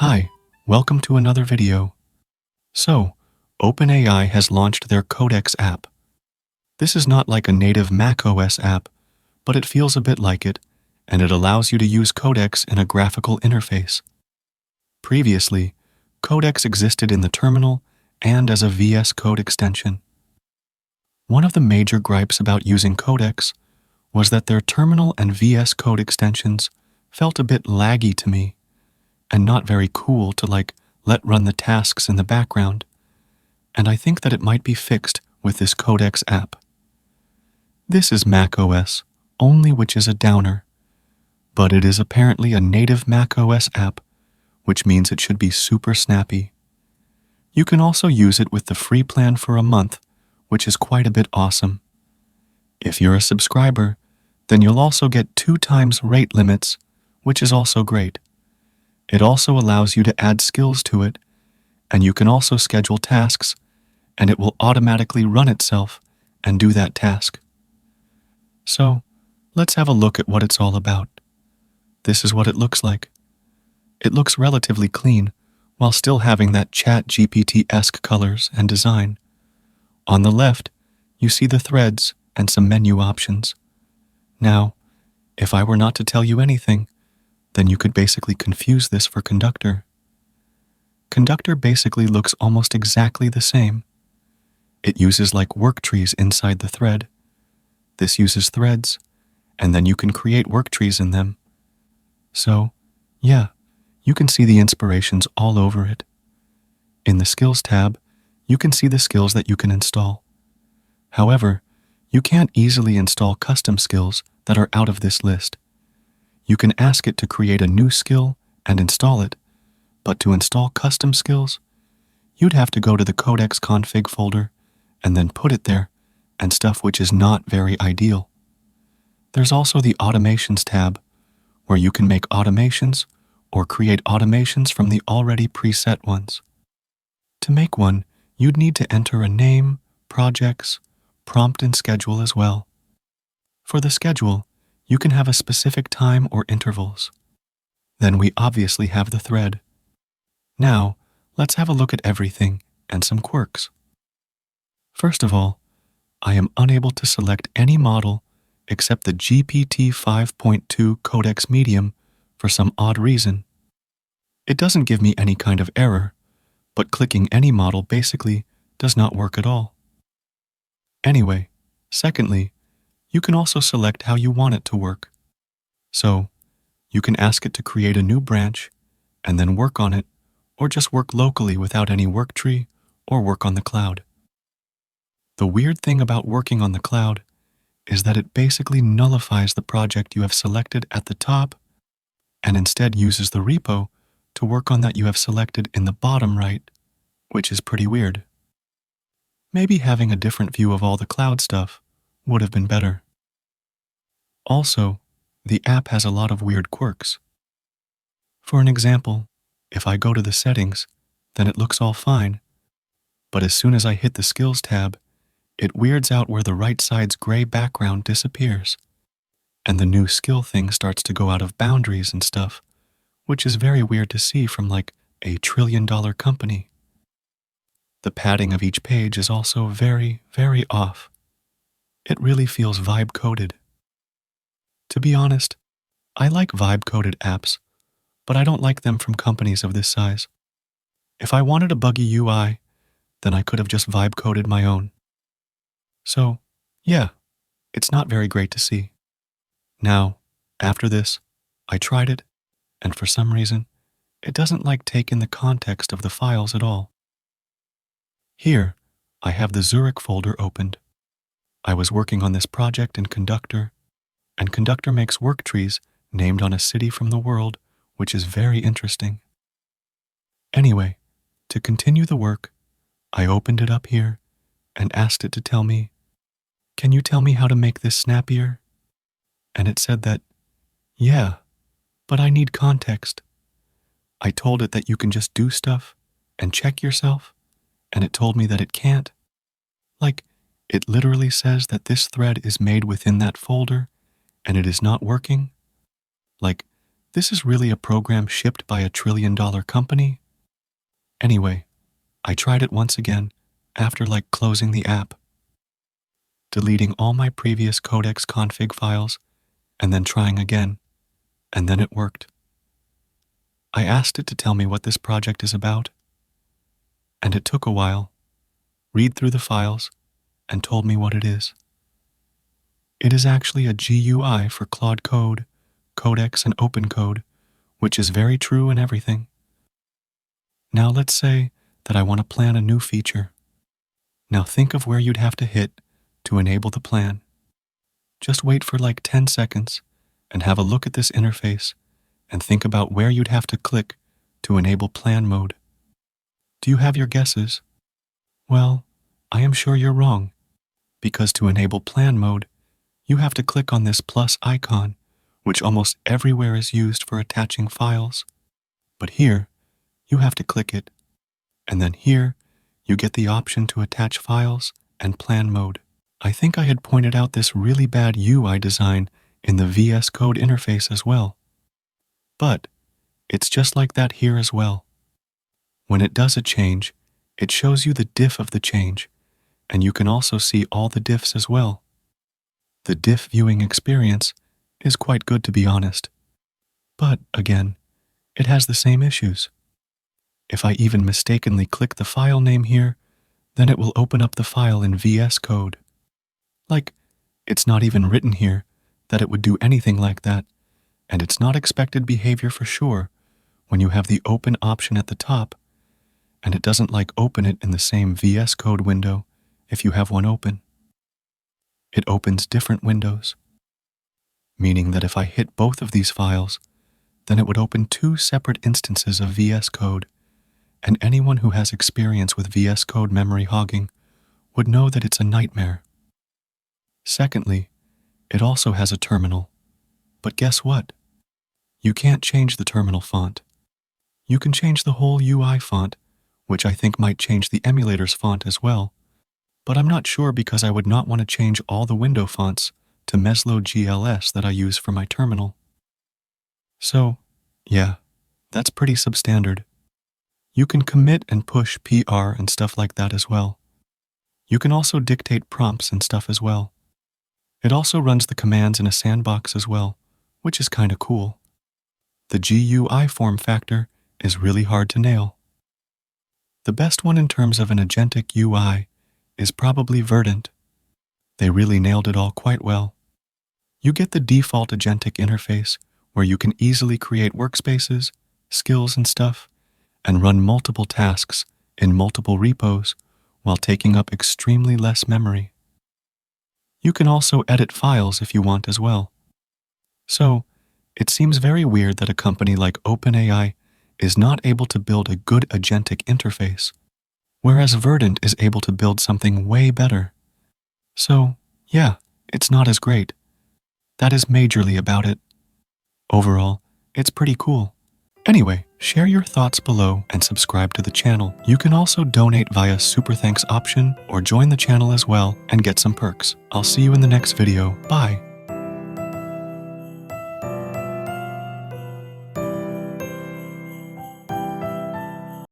Hi, welcome to another video. So, OpenAI has launched their Codex app. This is not like a native macOS app, but it feels a bit like it, and it allows you to use Codex in a graphical interface. Previously, Codex existed in the terminal and as a VS Code extension. One of the major gripes about using Codex was that their terminal and VS Code extensions felt a bit laggy to me, and not very cool to let run the tasks in the background, and I think that it might be fixed with this Codex app. This is macOS, only which is a downer, but it is apparently a native macOS app, which means it should be super snappy. You can also use it with the free plan for a month, which is quite a bit awesome. If you're a subscriber, then you'll also get 2 times rate limits, which is also great. It also allows you to add skills to it, and you can also schedule tasks, and it will automatically run itself and do that task. So, let's have a look at what it's all about. This is what it looks like. It looks relatively clean, while still having that ChatGPT-esque colors and design. On the left, you see the threads and some menu options. Now, if I were not to tell you anything, then you could basically confuse this for Conductor. Conductor basically looks almost exactly the same. It uses work trees inside the thread. This uses threads, and then you can create work trees in them. So, yeah, you can see the inspirations all over it. In the Skills tab, you can see the skills that you can install. However, you can't easily install custom skills that are out of this list. You can ask it to create a new skill and install it, but to install custom skills, you'd have to go to the Codex config folder and then put it there, and stuff which is not very ideal. There's also the Automations tab, where you can make automations or create automations from the already preset ones. To make one, you'd need to enter a name, projects, prompt, and schedule as well. For the schedule, you can have a specific time or intervals. Then we obviously have the thread. Now, let's have a look at everything and some quirks. First of all, I am unable to select any model except the GPT-5.2 Codex Medium for some odd reason. It doesn't give me any kind of error, but clicking any model basically does not work at all. Anyway, secondly, you can also select how you want it to work. So, you can ask it to create a new branch and then work on it, or just work locally without any work tree or work on the cloud. The weird thing about working on the cloud is that it basically nullifies the project you have selected at the top and instead uses the repo to work on that you have selected in the bottom right, which is pretty weird. Maybe having a different view of all the cloud stuff would have been better. Also, the app has a lot of weird quirks. For an example, if I go to the settings, then it looks all fine, but as soon as I hit the Skills tab, it weirds out where the right side's gray background disappears, and the new skill thing starts to go out of boundaries and stuff, which is very weird to see from a $1 trillion company. The padding of each page is also very, very off. It really feels vibe-coded. To be honest, I like vibe-coded apps, but I don't like them from companies of this size. If I wanted a buggy UI, then I could have just vibe-coded my own. So, yeah, it's not very great to see. Now, after this, I tried it, and for some reason, it doesn't take in the context of the files at all. Here, I have the Zurich folder opened. I was working on this project in Conductor, and Conductor makes work trees named on a city from the world, which is very interesting. Anyway, to continue the work, I opened it up here and asked it to tell me, "Can you tell me how to make this snappier?" And it said that, "Yeah, but I need context." I told it that you can just do stuff and check yourself, and it told me that it can't. It literally says that this thread is made within that folder, and it is not working. This is really a program shipped by a trillion-dollar company? Anyway, I tried it once again after closing the app, deleting all my previous Codex config files, and then trying again, and then it worked. I asked it to tell me what this project is about, and it took a while, read through the files, and told me what it is. It is actually a GUI for Claude Code, Codex, and OpenCode, which is very true and everything. Now let's say that I want to plan a new feature. Now think of where you'd have to hit to enable the plan. Just wait for 10 seconds and have a look at this interface and think about where you'd have to click to enable plan mode. Do you have your guesses? Well, I am sure you're wrong, because to enable plan mode, you have to click on this plus icon, which almost everywhere is used for attaching files. But here, you have to click it, and then here, you get the option to attach files and plan mode. I think I had pointed out this really bad UI design in the VS Code interface as well. But it's just like that here as well. When it does a change, it shows you the diff of the change, and you can also see all the diffs as well. The diff viewing experience is quite good, to be honest. But again, it has the same issues. If I even mistakenly click the file name here, then it will open up the file in VS Code. It's not even written here that it would do anything like that, and it's not expected behavior for sure when you have the open option at the top, and it doesn't open it in the same VS Code window if you have one open. It opens different windows, meaning that if I hit both of these files, then it would open two separate instances of VS Code, and anyone who has experience with VS Code memory hogging would know that it's a nightmare. Secondly, it also has a terminal, but guess what? You can't change the terminal font. You can change the whole UI font, which I think might change the emulator's font as well, but I'm not sure because I would not want to change all the window fonts to Meslo GLS that I use for my terminal. So, yeah, that's pretty substandard. You can commit and push PR and stuff like that as well. You can also dictate prompts and stuff as well. It also runs the commands in a sandbox as well, which is kinda cool. The GUI form factor is really hard to nail. The best one in terms of an agentic UI is probably Verdent. They really nailed it all quite well. You get the default agentic interface where you can easily create workspaces, skills and stuff, and run multiple tasks in multiple repos while taking up extremely less memory. You can also edit files if you want as well. So, it seems very weird that a company like OpenAI is not able to build a good agentic interface, whereas Verdent is able to build something way better. So, yeah, it's not as great. That is majorly about it. Overall, it's pretty cool. Anyway, share your thoughts below and subscribe to the channel. You can also donate via Super Thanks option or join the channel as well and get some perks. I'll see you in the next video. Bye.